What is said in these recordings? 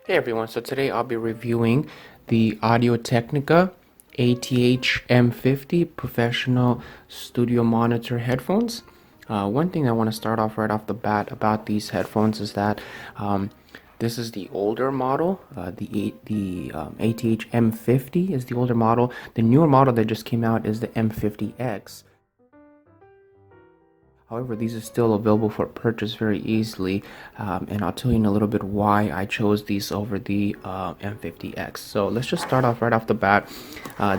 Hey everyone, so today I'll be reviewing the Audio Technica ATH M50 professional studio monitor headphones. One thing I want to start off right off the bat about these headphones is that this is the older model. The ATH M50 is the older model. The newer model that just came out is the M50X. However, these are still available for purchase very easily, and I'll tell you in a little bit why I chose these over the M50X. So let's just start off right off the bat.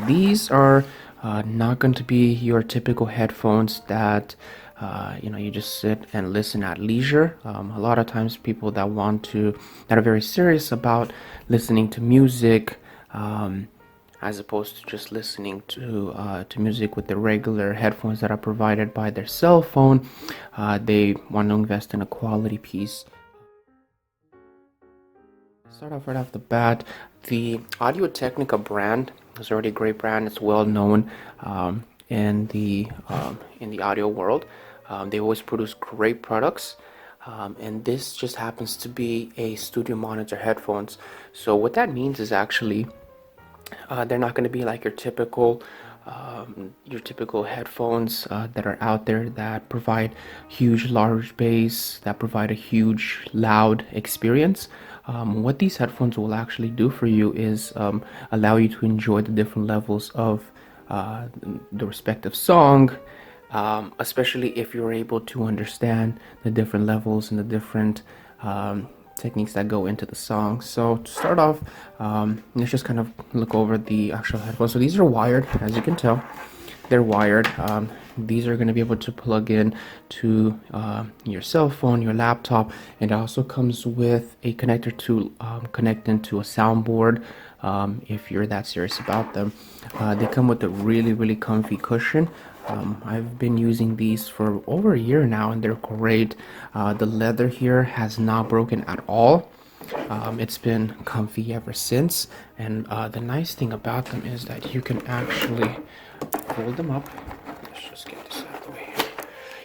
These are not going to be your typical headphones that you just sit and listen at leisure. A lot of times people that are very serious about listening to music, as opposed to just listening to music with the regular headphones that are provided by their cell phone. They want to invest in a quality piece. Start off right off the bat, the Audio Technica brand is already a great brand. It's well known in the audio world. They always produce great products. And this just happens to be a studio monitor headphones. So what that means is actually they're not going to be like your typical headphones that are out there that provide huge large bass, that provide a huge loud experience. What these headphones will actually do for you is allow you to enjoy the different levels of the respective song, especially if you're able to understand the different levels and the different techniques that go into the song. So to start off, let's just kind of look over the actual headphones. So these are wired, as you can tell. They're wired. These are going to be able to plug in to your cell phone, your laptop, and it also comes with a connector to connect into a soundboard if you're that serious about them. They come with a really comfy cushion. I've been using these for over a year now and they're great. The leather here has not broken at all. It's been comfy ever since, and the nice thing about them is that you can actually fold them up. Let's just get this out of the way here.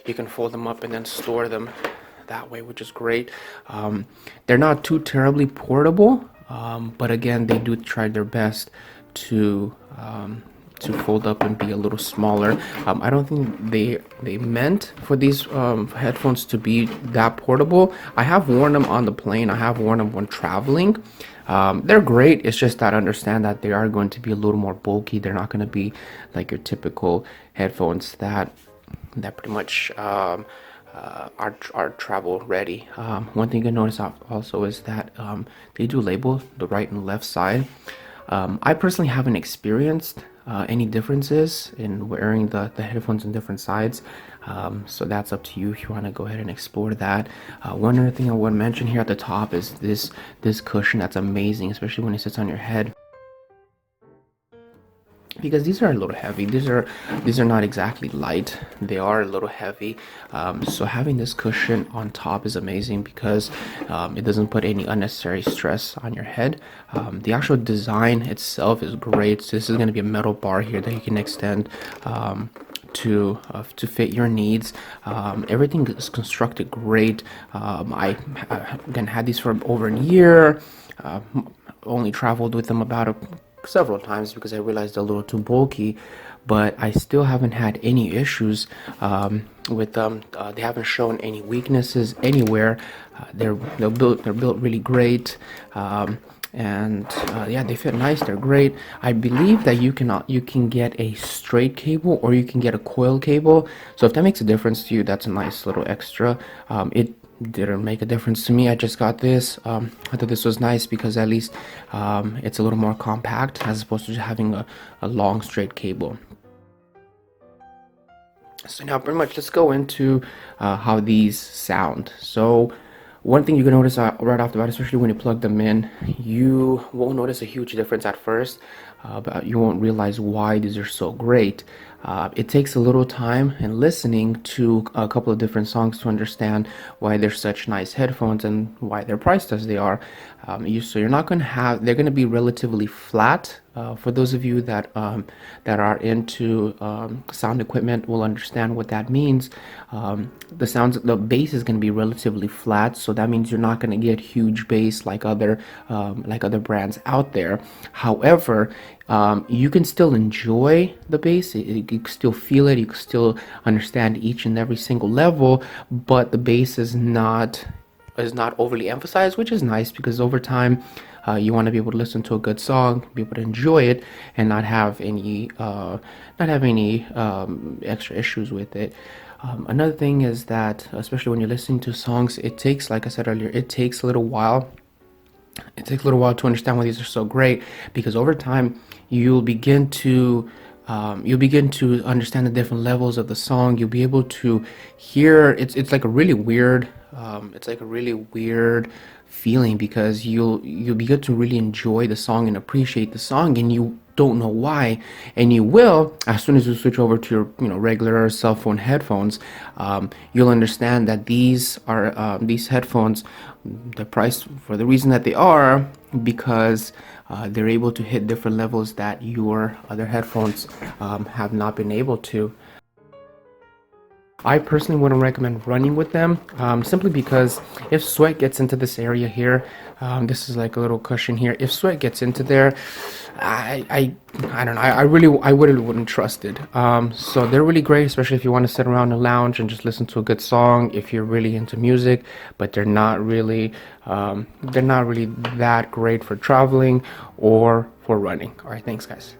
You can fold them up and then store them that way, which is great. They're not too terribly portable, but again, they do try their best to fold up and be a little smaller. I don't think they meant for these headphones to be that portable. I have worn them on the plane. I have worn them when traveling. They're great. It's just that I understand that they are going to be a little more bulky. They're not going to be like your typical headphones that pretty much are travel ready. One thing you notice also is that they do label the right and left side. I personally haven't experienced any differences in wearing the headphones on different sides, so that's up to you if you want to go ahead and explore that. One other thing I want to mention here at the top is this cushion. That's amazing, especially when it sits on your head, because these are a little heavy. These are not exactly light. They are a little heavy. So having this cushion on top is amazing because it doesn't put any unnecessary stress on your head. The actual design itself is great. So this is going to be a metal bar here that you can extend to fit your needs. Everything is constructed great. I again had these for over a year. Only traveled with them about several times because I realized they're a little too bulky, but I still haven't had any issues with them. They haven't shown any weaknesses anywhere. They're built really great, and yeah, they fit nice. They're great. I believe that you can get a straight cable or you can get a coil cable. So if that makes a difference to you, that's a nice little extra. It didn't make a difference to me. I just got this. I thought this was nice because at least it's a little more compact as opposed to just having a long straight cable. So now pretty much let's go into how these sound. So one thing you can notice right off the bat, especially when you plug them in, you won't notice a huge difference at first, but you won't realize why these are so great. It takes a little time and listening to a couple of different songs to understand why they're such nice headphones and why they're priced as they are. So you're not going to have, they're going to be relatively flat For those of you that are into sound equipment will understand what that means. The bass is going to be relatively flat, so that means you're not going to get huge bass like other brands out there. However, you can still enjoy the bass. You can still feel it. You can still understand each and every single level, but the bass is not overly emphasized, which is nice because over time, you want to be able to listen to a good song, be able to enjoy it, and not have any extra issues with it. Another thing is that, especially when you're listening to songs, it takes, like I said earlier, it takes a little while. It takes a little while to understand why these are so great, because over time you'll begin to understand the different levels of the song. You'll be able to hear. It's like a really weird. It's like a really weird feeling because you'll begin to really enjoy the song and appreciate the song, and you don't know why, and you will as soon as you switch over to your regular cell phone headphones. You'll understand that these headphones, the price for the reason that they are, because they're able to hit different levels that your other headphones have not been able to. I personally wouldn't recommend running with them, simply because if sweat gets into this area here, this is like a little cushion here. If sweat gets into there, I don't know. I really wouldn't trust it. So they're really great, especially if you want to sit around a lounge and just listen to a good song. If you're really into music, but they're not really that great for traveling or for running. All right, thanks, guys.